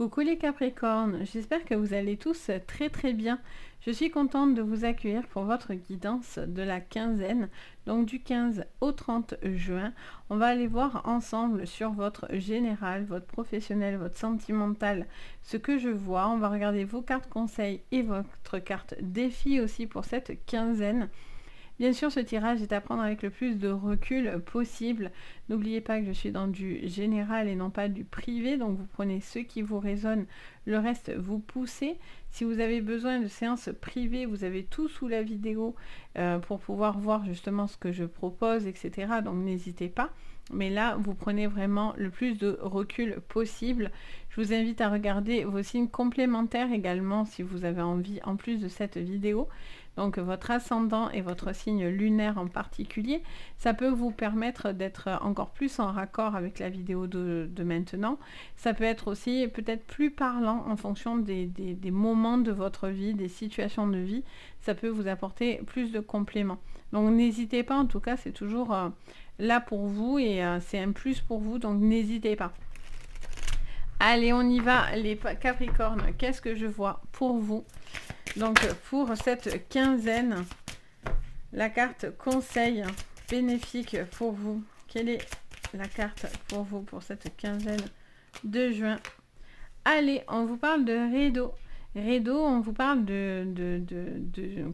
Coucou les Capricornes, j'espère que vous allez tous très bien. Je suis contente de vous accueillir pour votre guidance de la quinzaine, donc du 15 au 30 juin. On va aller voir ensemble sur votre général, votre professionnel, votre sentimental, ce que je vois. On va regarder vos cartes conseils et votre carte défi aussi pour cette quinzaine. Bien sûr, ce tirage est à prendre avec le plus de recul possible. N'oubliez pas que je suis dans du général et non pas du privé, donc vous prenez ce qui vous résonne, le reste vous poussez. Si vous avez besoin de séances privées, vous avez tout sous la vidéo pour pouvoir voir justement ce que je propose, etc. Donc n'hésitez pas. Mais là, vous prenez vraiment le plus de recul possible. Je vous invite à regarder vos signes complémentaires également si vous avez envie, en plus de cette vidéo. Donc votre ascendant et votre signe lunaire en particulier, ça peut vous permettre d'être encore plus en raccord avec la vidéo de maintenant. Ça peut être aussi peut-être plus parlant en fonction des moments de votre vie, des situations de vie. Ça peut vous apporter plus de compléments. Donc n'hésitez pas, en tout cas c'est toujours là pour vous et c'est un plus pour vous, donc n'hésitez pas. Allez, on y va les Capricornes, qu'est-ce que je vois pour vous? Donc pour cette quinzaine, la carte conseil bénéfique pour vous. Quelle est la carte pour vous pour cette quinzaine de juin? Allez, on vous parle de rideau. Rideau, on vous parle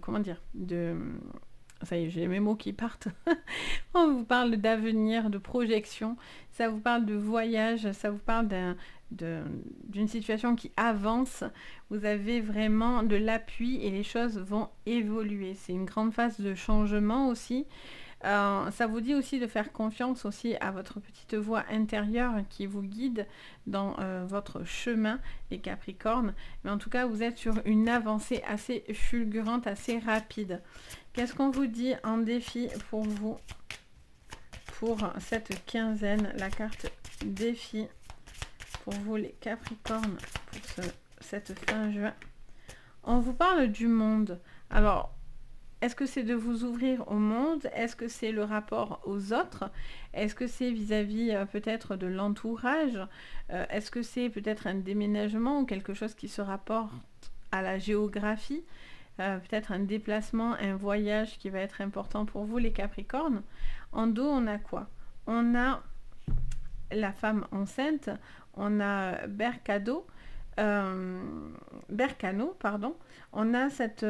comment dire, ça y est, j'ai mes mots qui partent. On vous parle d'avenir, de projection. Ça vous parle de voyage, ça vous parle d'une situation qui avance. Vous avez vraiment de l'appui et les choses vont évoluer. C'est une grande phase de changement aussi. Ça vous dit aussi de faire confiance aussi à votre petite voix intérieure qui vous guide dans votre chemin, les Capricornes. Mais en tout cas, vous êtes sur une avancée assez fulgurante, assez rapide. Qu'est-ce qu'on vous dit en défi pour vous pour cette quinzaine? La carte défi pour vous les Capricornes pour cette fin juin. On vous parle du monde. Alors, est-ce que c'est de vous ouvrir au monde? Est-ce que c'est le rapport aux autres? Est-ce que c'est vis-à-vis peut-être de l'entourage? Est-ce que c'est peut-être un déménagement ou quelque chose qui se rapporte à la géographie? Peut-être un déplacement, un voyage qui va être important pour vous les Capricornes. En dos, on a quoi? On a la femme enceinte, on a Bercano, pardon. On a cette...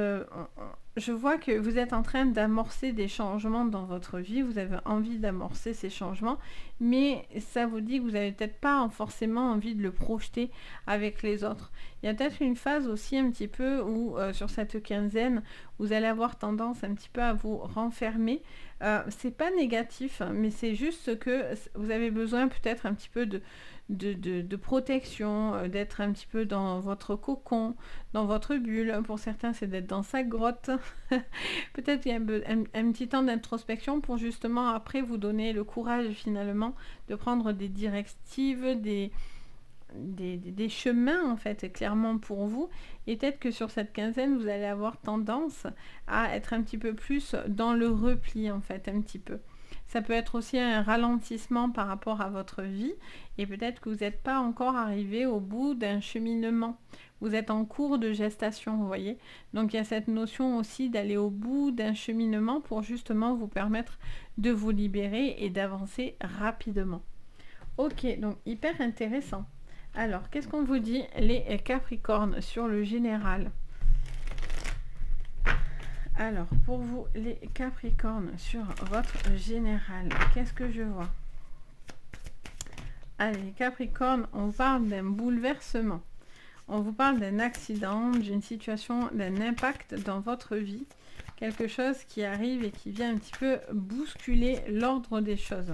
je vois que vous êtes en train d'amorcer des changements dans votre vie, vous avez envie d'amorcer ces changements, mais ça vous dit que vous n'avez peut-être pas forcément envie de le projeter avec les autres. Il y a peut-être une phase aussi un petit peu où, sur cette quinzaine, vous allez avoir tendance un petit peu à vous renfermer. C'est pas négatif, mais c'est juste que vous avez besoin peut-être un petit peu de protection, d'être un petit peu dans votre cocon, dans votre bulle. Pour certains, c'est d'être dans sa grotte. Peut-être il y a un petit temps d'introspection pour justement après vous donner le courage finalement de prendre des directives, des chemins en fait clairement pour vous, et peut-être que sur cette quinzaine vous allez avoir tendance à être un petit peu plus dans le repli en fait, un petit peu. Ça peut être aussi un ralentissement par rapport à votre vie et peut-être que vous n'êtes pas encore arrivé au bout d'un cheminement. Vous êtes en cours de gestation, vous voyez. Donc il y a cette notion aussi d'aller au bout d'un cheminement pour justement vous permettre de vous libérer et d'avancer rapidement. Ok, donc hyper intéressant. Alors, qu'est-ce qu'on vous dit les Capricornes sur le général? Alors, pour vous, les Capricornes, sur votre général, qu'est-ce que je vois? Allez, Capricorne, on vous parle d'un bouleversement. On vous parle d'un accident, d'une situation, d'un impact dans votre vie. Quelque chose qui arrive et qui vient un petit peu bousculer l'ordre des choses.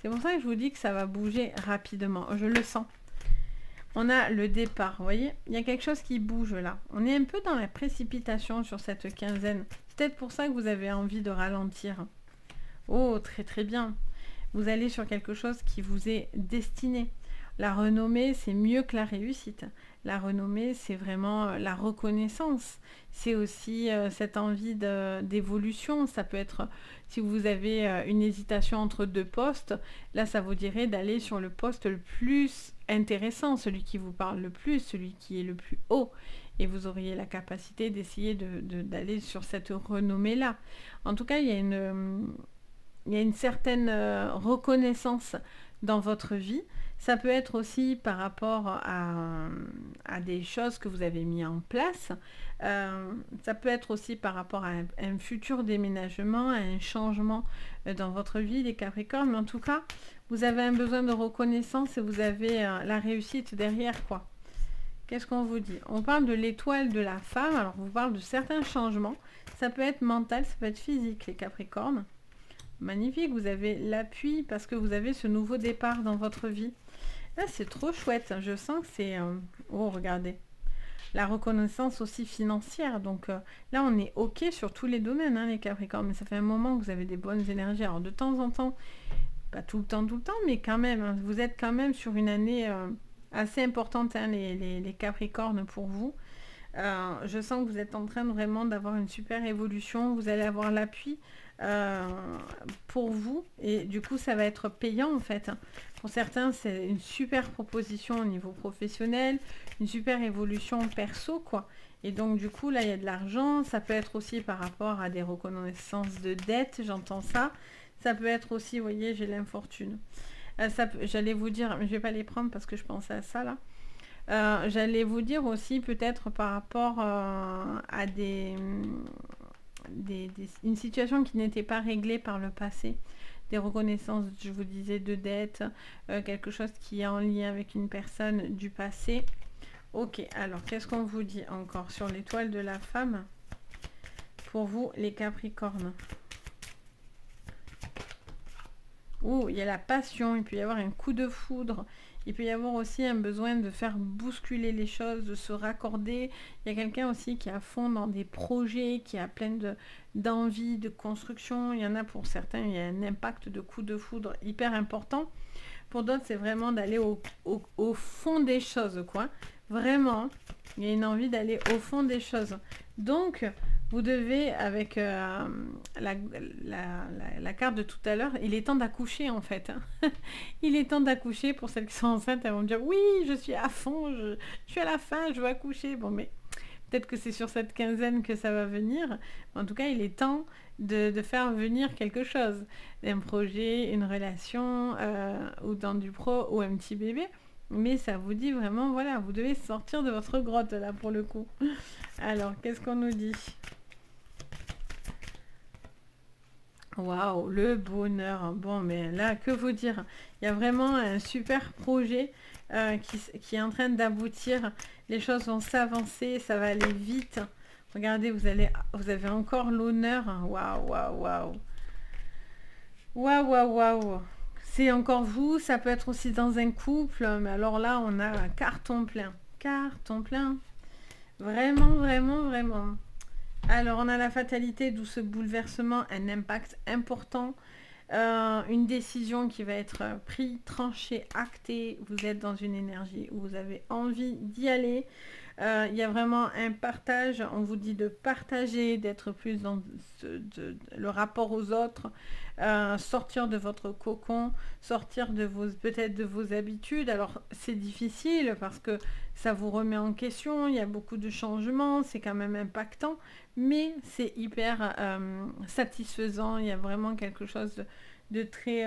C'est pour ça que je vous dis que ça va bouger rapidement. Je le sens. On a le départ, vous voyez, il y a quelque chose qui bouge là. On est un peu dans la précipitation sur cette quinzaine. C'est peut-être pour ça que vous avez envie de ralentir. Oh, très bien. Vous allez sur quelque chose qui vous est destiné. La renommée, c'est mieux que la réussite. La renommée, c'est vraiment la reconnaissance. C'est aussi cette envie d'évolution. Ça peut être, si vous avez une hésitation entre deux postes, là, ça vous dirait d'aller sur le poste le plus intéressant, celui qui vous parle le plus, celui qui est le plus haut. Et vous auriez la capacité d'essayer d'aller sur cette renommée-là. En tout cas, il y a une certaine reconnaissance dans votre vie. Ça peut être aussi par rapport à des choses que vous avez mis en place. Ça peut être aussi par rapport à un futur déménagement, à un changement dans votre vie, les Capricornes. Mais en tout cas, vous avez un besoin de reconnaissance et vous avez la réussite derrière, quoi. Qu'est-ce qu'on vous dit? On parle de l'étoile de la femme. Alors, on vous parle de certains changements. Ça peut être mental, ça peut être physique, les Capricornes. Magnifique, vous avez l'appui parce que vous avez ce nouveau départ dans votre vie. Là, c'est trop chouette. Je sens que c'est... Oh, regardez. La reconnaissance aussi financière. Donc là, on est OK sur tous les domaines, hein, les Capricornes. Mais ça fait un moment que vous avez des bonnes énergies. Alors, de temps en temps, pas tout le temps, mais quand même, hein, vous êtes quand même sur une année assez importante, hein, les Capricornes pour vous. Je sens que vous êtes en train vraiment d'avoir une super évolution. Vous allez avoir l'appui pour vous. Et du coup, ça va être payant, en fait. Pour certains, c'est une super proposition au niveau professionnel, une super évolution perso, quoi. Et donc, du coup, là, il y a de l'argent. Ça peut être aussi par rapport à des reconnaissances de dettes, j'entends ça. Ça peut être aussi, vous voyez, j'ai l'infortune. J'allais vous dire, mais je ne vais pas les prendre parce que je pensais à ça, là. J'allais vous dire aussi, peut-être par rapport à une situation qui n'était pas réglée par le passé. Des reconnaissances, je vous disais, de dettes, quelque chose qui est en lien avec une personne du passé. Ok, alors qu'est-ce qu'on vous dit encore sur l'étoile de la femme pour vous, les Capricornes? Ouh, il y a la passion, il peut y avoir un coup de foudre, il peut y avoir aussi un besoin de faire bousculer les choses, de se raccorder. Il y a quelqu'un aussi qui est à fond dans des projets, qui a plein d'envie, de construction. Il y en a pour certains, il y a un impact de coup de foudre hyper important. Pour d'autres, c'est vraiment d'aller au fond des choses, quoi. Vraiment, il y a une envie d'aller au fond des choses. Donc, vous devez, avec la carte de tout à l'heure, il est temps d'accoucher, en fait. Hein. Il est temps d'accoucher. Pour celles qui sont enceintes, elles vont me dire, oui, je suis à fond, je suis à la fin, je veux accoucher. Bon, mais peut-être que c'est sur cette quinzaine que ça va venir. En tout cas, il est temps de faire venir quelque chose. Un projet, une relation, ou dans du pro, ou un petit bébé. Mais ça vous dit vraiment, voilà, vous devez sortir de votre grotte, là, pour le coup. Alors, qu'est-ce qu'on nous dit ? Waouh, le bonheur. Bon, mais là, que vous dire? Il y a vraiment un super projet qui est en train d'aboutir. Les choses vont s'avancer, ça va aller vite. Regardez, vous avez encore l'honneur. Waouh, waouh, waouh. Waouh, waouh, waouh. C'est encore vous, ça peut être aussi dans un couple. Mais alors là, on a un carton plein. Carton plein. Vraiment, vraiment, vraiment. Alors, on a la fatalité, d'où ce bouleversement, un impact important, une décision qui va être prise, tranchée, actée. Vous êtes dans une énergie où vous avez envie d'y aller. Il y a vraiment un partage. On vous dit de partager, d'être plus dans le rapport aux autres, sortir de votre cocon, sortir de peut-être de vos habitudes. Alors, c'est difficile parce que ça vous remet en question. Il y a beaucoup de changements. C'est quand même impactant. Mais c'est hyper satisfaisant. Il y a vraiment quelque chose de très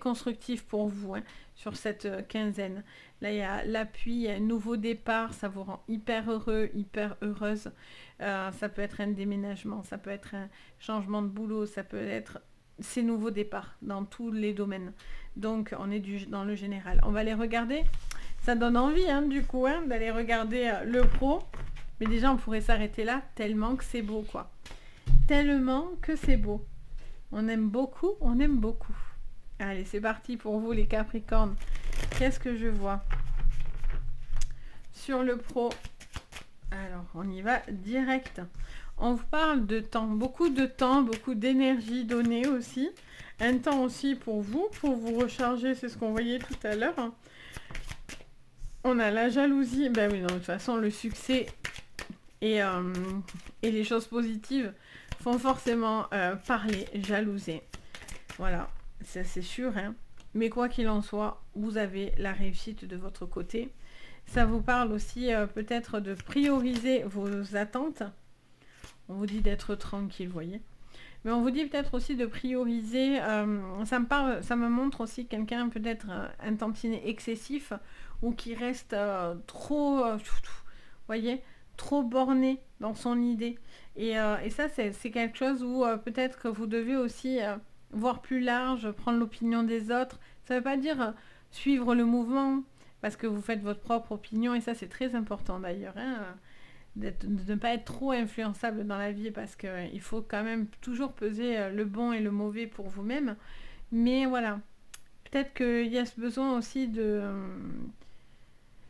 constructif pour vous, hein, sur cette quinzaine. Là, il y a l'appui, il y a un nouveau départ, ça vous rend hyper heureux, hyper heureuse. Ça peut être un déménagement, ça peut être un changement de boulot, ça peut être ces nouveaux départs dans tous les domaines. Donc, on est dans le général. On va les regarder. Ça donne envie, hein, du coup, hein, d'aller regarder le pro. Mais déjà, on pourrait s'arrêter là, tellement que c'est beau, quoi. Tellement que c'est beau. On aime beaucoup, on aime beaucoup. Allez, c'est parti pour vous, les Capricornes. Qu'est-ce que je vois sur le pro? Alors, on y va direct. On vous parle de temps, beaucoup d'énergie donnée aussi. Un temps aussi pour vous recharger, c'est ce qu'on voyait tout à l'heure. Hein. On a la jalousie. Ben oui, non, de toute façon, le succès et les choses positives font forcément parler, jalouser. Voilà, ça c'est sûr. Hein. Mais quoi qu'il en soit, vous avez la réussite de votre côté. Ça vous parle aussi peut-être de prioriser vos attentes. On vous dit d'être tranquille, vous voyez. Mais on vous dit peut-être aussi de prioriser, ça me parle, ça me montre aussi quelqu'un peut-être un tantinet excessif ou qui reste trop, voyez, trop borné dans son idée. Et ça, c'est quelque chose où peut-être que vous devez aussi voir plus large, prendre l'opinion des autres. Ça ne veut pas dire suivre le mouvement, parce que vous faites votre propre opinion, et ça c'est très important d'ailleurs, hein, de ne pas être trop influençable dans la vie, parce qu'il faut quand même toujours peser le bon et le mauvais pour vous-même. Mais voilà, peut-être qu'il y a ce besoin aussi de...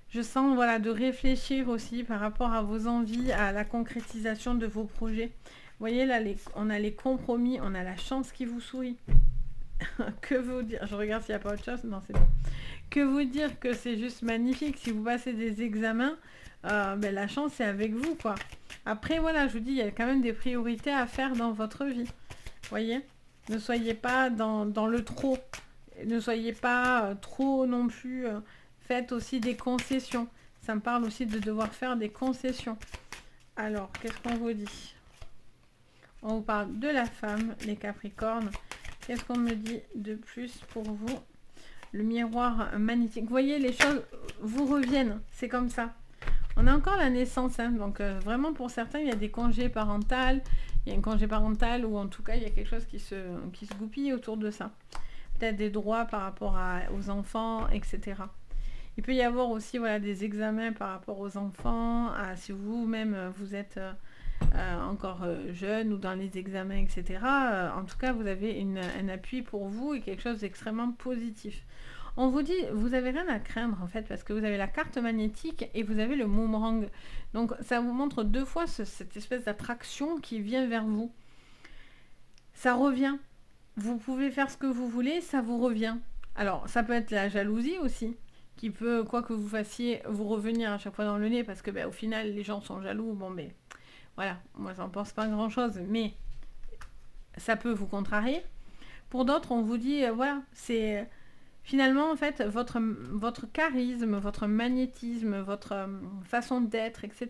je sens, voilà, de réfléchir aussi par rapport à vos envies, à la concrétisation de vos projets. Vous voyez, là, on a les compromis, on a la chance qui vous sourit. Que vous dire? Je regarde s'il n'y a pas autre chose. Non, c'est bon. Que vous dire que c'est juste magnifique. Si vous passez des examens, ben, la chance est avec vous, quoi. Après, voilà, je vous dis, il y a quand même des priorités à faire dans votre vie. Voyez? Ne soyez pas dans le trop. Ne soyez pas trop non plus... faites aussi des concessions. Ça me parle aussi de devoir faire des concessions. Alors, qu'est-ce qu'on vous dit? On vous parle de la femme, les Capricornes. Qu'est-ce qu'on me dit de plus pour vous? Le miroir magnétique. Vous voyez, les choses vous reviennent. C'est comme ça. On a encore la naissance. Hein, donc, vraiment, pour certains, il y a des congés parentaux. Il y a un congé parental ou en tout cas, il y a quelque chose qui se goupille autour de ça. Peut-être des droits par rapport aux enfants, etc. Il peut y avoir aussi, voilà, des examens par rapport aux enfants. Si vous-même, vous êtes... encore jeune ou dans les examens, etc. En tout cas, vous avez un appui pour vous et quelque chose d'extrêmement positif. On vous dit, vous n'avez rien à craindre en fait, parce que vous avez la carte magnétique et vous avez le boomerang. Donc ça vous montre deux fois cette espèce d'attraction qui vient vers vous. Ça revient. Vous pouvez faire ce que vous voulez, ça vous revient. Alors, ça peut être la jalousie aussi, qui peut, quoi que vous fassiez, vous revenir à chaque fois dans le nez, parce que ben, au final, les gens sont jaloux. Bon, mais... voilà, moi j'en pense pas grand chose, mais ça peut vous contrarier. Pour d'autres, on vous dit, voilà, c'est finalement en fait votre charisme, votre magnétisme, votre façon d'être, etc.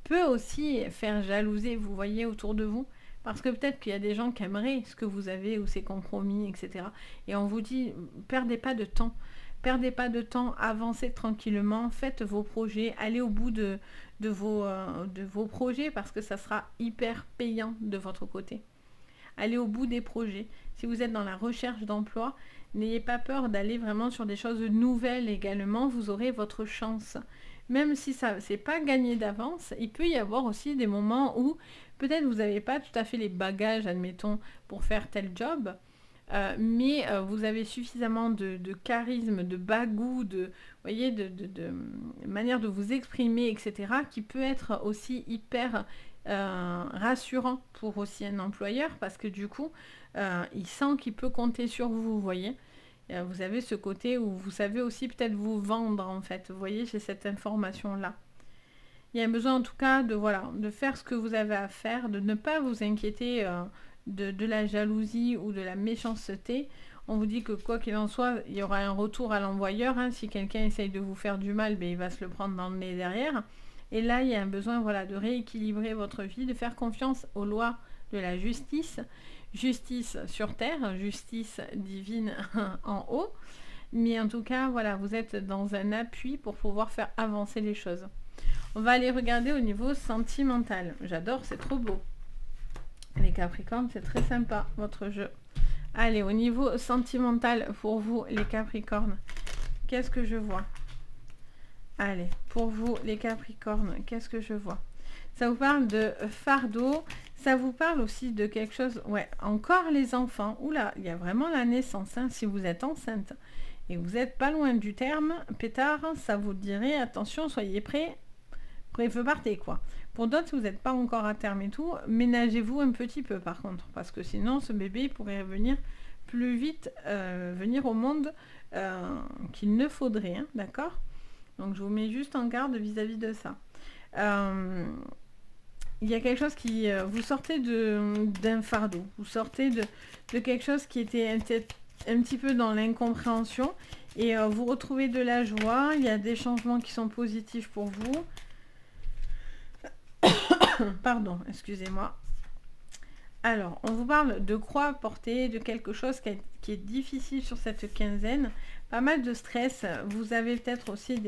peut aussi faire jalouser, vous voyez, autour de vous. Parce que peut-être qu'il y a des gens qui aimeraient ce que vous avez ou ces compromis, etc. Et on vous dit, perdez pas de temps. Perdez pas de temps, avancez tranquillement, faites vos projets, allez au bout de vos projets parce que ça sera hyper payant de votre côté. Allez au bout des projets. Si vous êtes dans la recherche d'emploi, n'ayez pas peur d'aller vraiment sur des choses nouvelles également, vous aurez votre chance. Même si ça c'est pas gagné d'avance, il peut y avoir aussi des moments où peut-être vous n'avez pas tout à fait les bagages, admettons, pour faire tel job. Mais vous avez suffisamment de charisme, de bagou, de manière de vous exprimer, etc., qui peut être aussi hyper rassurant pour aussi un employeur, parce que du coup, il sent qu'il peut compter sur vous, vous voyez. Vous avez ce côté où vous savez aussi peut-être vous vendre, en fait. Vous voyez, j'ai cette information-là. Il y a besoin, en tout cas, de faire ce que vous avez à faire, de ne pas vous inquiéter de la jalousie ou de la méchanceté. On vous dit que quoi qu'il en soit, il y aura un retour à l'envoyeur. Hein. Si quelqu'un essaye de vous faire du mal, ben, il va se le prendre dans le nez derrière. Et là, il y a un besoin de rééquilibrer votre vie, de faire confiance aux lois de la justice. Justice sur terre, justice divine en haut. Mais en tout cas, voilà, vous êtes dans un appui pour pouvoir faire avancer les choses. On va aller regarder au niveau sentimental. J'adore, c'est trop beau. Les Capricornes, c'est très sympa, votre jeu. Allez, au niveau sentimental, pour vous, les Capricornes, qu'est-ce que je vois? Allez, pour vous, les Capricornes, qu'est-ce que je vois? Ça vous parle de fardeau, ça vous parle aussi de quelque chose... Ouais, encore les enfants. Oula, il y a vraiment la naissance, hein, si vous êtes enceinte. Et vous n'êtes pas loin du terme, pétard, ça vous dirait, attention, soyez prêts. Partez quoi. Pour d'autres, si vous n'êtes pas encore à terme et tout, ménagez-vous un petit peu par contre, parce que sinon ce bébé pourrait venir plus vite, venir au monde qu'il ne faudrait, hein, d'accord? Donc je vous mets juste en garde vis-à-vis de ça. Il y a quelque chose qui... vous sortez d'un fardeau, vous sortez de quelque chose qui était un petit peu dans l'incompréhension. Et vous retrouvez de la joie. Il y a des changements qui sont positifs pour vous. Pardon, excusez-moi. Alors, on vous parle de croix portée, de quelque chose qui est difficile sur cette quinzaine. Pas mal de stress. Vous avez peut-être aussi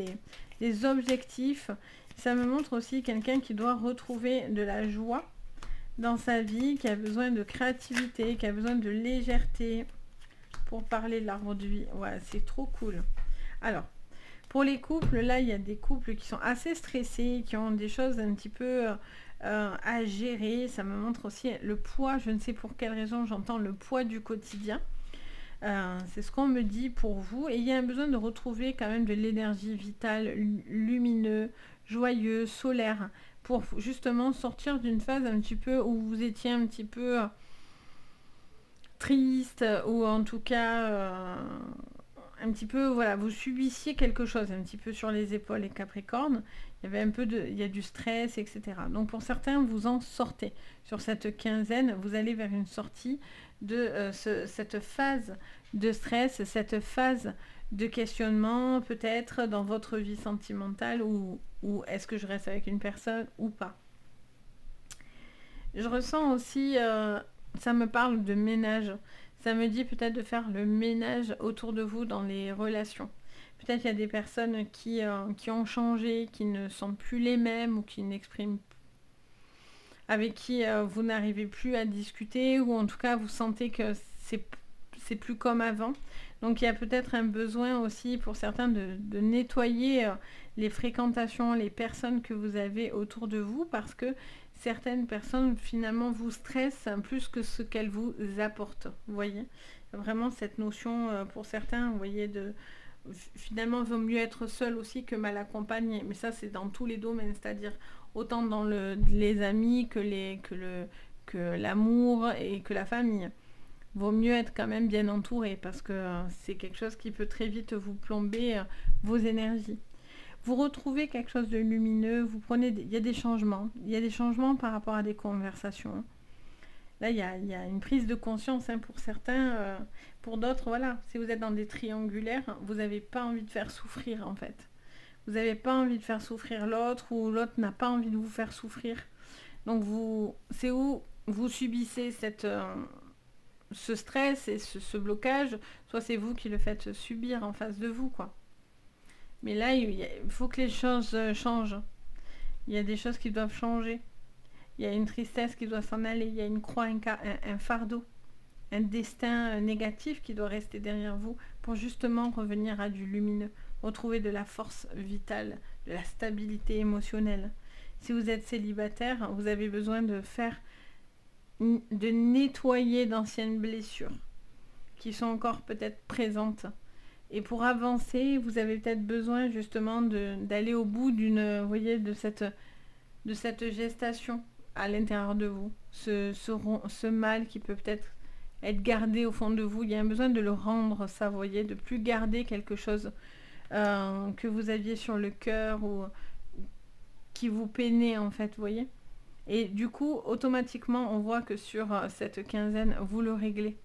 des objectifs. Ça me montre aussi quelqu'un qui doit retrouver de la joie dans sa vie, qui a besoin de créativité, qui a besoin de légèreté pour parler de l'arbre de vie. Ouais, c'est trop cool. Alors, pour les couples, là, il y a des couples qui sont assez stressés, qui ont des choses un petit peu à gérer. Ça me montre aussi le poids. Je ne sais pour quelle raison j'entends le poids du quotidien. C'est ce qu'on me dit pour vous. Et il y a un besoin de retrouver quand même de l'énergie vitale, lumineux, joyeux, solaire, pour justement sortir d'une phase un petit peu où vous étiez un petit peu triste, ou en tout cas un petit peu, voilà, vous subissiez quelque chose un petit peu sur les épaules, les Capricornes. Il y avait un peu il y a du stress, etc. Donc pour certains, vous en sortez. Sur cette quinzaine, vous allez vers une sortie de cette phase de stress, cette phase de questionnement, peut-être dans votre vie sentimentale, ou est-ce que je reste avec une personne ou pas. Je ressens aussi, ça me parle de ménage. Ça me dit peut-être de faire le ménage autour de vous dans les relations. Peut-être qu'il y a des personnes qui ont changé, qui ne sont plus les mêmes, ou qui n'expriment, avec qui vous n'arrivez plus à discuter, ou en tout cas vous sentez que c'est plus comme avant. Donc il y a peut-être un besoin aussi pour certains de nettoyer les fréquentations, les personnes que vous avez autour de vous, parce que certaines personnes finalement vous stressent plus que ce qu'elles vous apportent. Vous voyez, vraiment cette notion pour certains, vous voyez, finalement il vaut mieux être seul aussi que mal accompagné. Mais ça, c'est dans tous les domaines, c'est-à-dire autant dans les amis que l'amour et que la famille. Vaut mieux être quand même bien entouré, parce que c'est quelque chose qui peut très vite vous plomber vos énergies. Vous retrouvez quelque chose de lumineux, il y a des changements. Il y a des changements par rapport à des conversations. Là, il y a une prise de conscience pour certains. Pour d'autres, voilà, si vous êtes dans des triangulaires, vous n'avez pas envie de faire souffrir, en fait. Vous n'avez pas envie de faire souffrir l'autre, ou l'autre n'a pas envie de vous faire souffrir. Donc, c'est où vous subissez ce stress et ce blocage, soit c'est vous qui le faites subir en face de vous, quoi. Mais là, il faut que les choses changent. Il y a des choses qui doivent changer. Il y a une tristesse qui doit s'en aller. Il y a une croix, un fardeau, un destin négatif qui doit rester derrière vous pour justement revenir à du lumineux, retrouver de la force vitale, de la stabilité émotionnelle. Si vous êtes célibataire, vous avez besoin de nettoyer d'anciennes blessures qui sont encore peut-être présentes. Et pour avancer, vous avez peut-être besoin justement d'aller au bout de cette gestation à l'intérieur de vous. Ce mal qui peut peut-être être gardé au fond de vous. Il y a un besoin de le rendre, ça, vous voyez, de plus garder quelque chose que vous aviez sur le cœur, ou qui vous peinait, en fait, vous voyez. Et du coup, automatiquement, on voit que sur cette quinzaine, vous le réglez.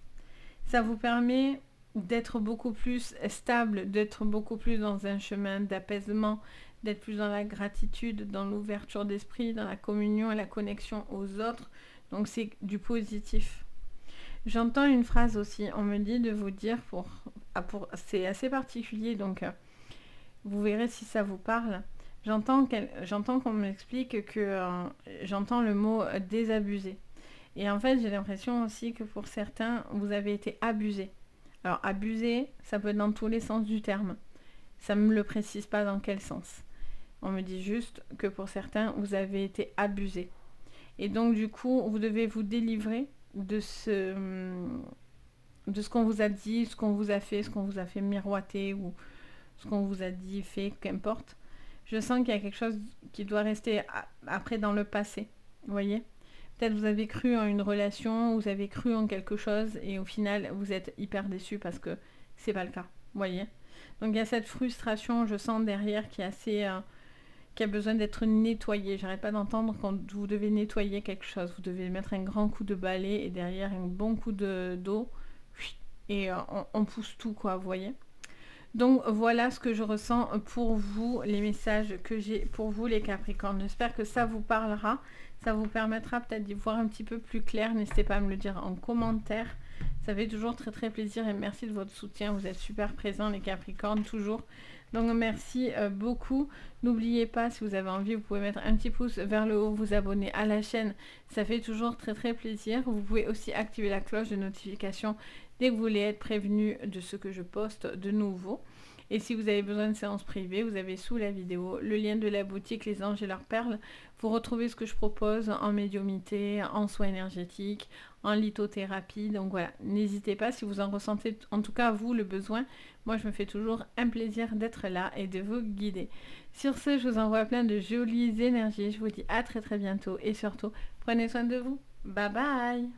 Ça vous permet d'être beaucoup plus stable, d'être beaucoup plus dans un chemin d'apaisement, d'être plus dans la gratitude, dans l'ouverture d'esprit, dans la communion et la connexion aux autres. Donc c'est du positif. J'entends une phrase aussi, on me dit de vous dire, c'est assez particulier, donc vous verrez si ça vous parle. J'entends qu'on m'explique que j'entends le mot désabusé. Et en fait, j'ai l'impression aussi que pour certains, vous avez été abusé. Alors, abusé, ça peut être dans tous les sens du terme. Ça ne me le précise pas dans quel sens. On me dit juste que pour certains, vous avez été abusé. Et donc, du coup, vous devez vous délivrer de ce qu'on vous a dit, ce qu'on vous a fait miroiter, ou ce qu'on vous a dit, fait, qu'importe. Je sens qu'il y a quelque chose qui doit rester après dans le passé. Vous voyez ? Peut-être vous avez cru en une relation, vous avez cru en quelque chose, et au final, vous êtes hyper déçu parce que c'est pas le cas. Vous voyez ? Donc il y a cette frustration, je sens derrière, qui a besoin d'être nettoyée. J'arrête pas d'entendre quand vous devez nettoyer quelque chose. Vous devez mettre un grand coup de balai et derrière un bon coup d'eau. et on pousse tout, quoi, vous voyez. Donc voilà ce que je ressens pour vous, les messages que j'ai pour vous les Capricornes. J'espère que ça vous parlera, ça vous permettra peut-être d'y voir un petit peu plus clair. N'hésitez pas à me le dire en commentaire. Ça fait toujours très très plaisir et merci de votre soutien. Vous êtes super présents les Capricornes, toujours. Donc merci beaucoup. N'oubliez pas, si vous avez envie, vous pouvez mettre un petit pouce vers le haut, vous abonner à la chaîne. Ça fait toujours très très plaisir. Vous pouvez aussi activer la cloche de notification dès que vous voulez être prévenu de ce que je poste de nouveau. Et si vous avez besoin de séances privées, vous avez sous la vidéo le lien de la boutique Les Anges et leurs perles. Vous retrouvez ce que je propose en médiumnité, en soins énergétiques, en lithothérapie. Donc voilà, n'hésitez pas si vous en ressentez, en tout cas vous, le besoin. Moi, je me fais toujours un plaisir d'être là et de vous guider. Sur ce, je vous envoie plein de jolies énergies. Je vous dis à très très bientôt et surtout, prenez soin de vous. Bye bye!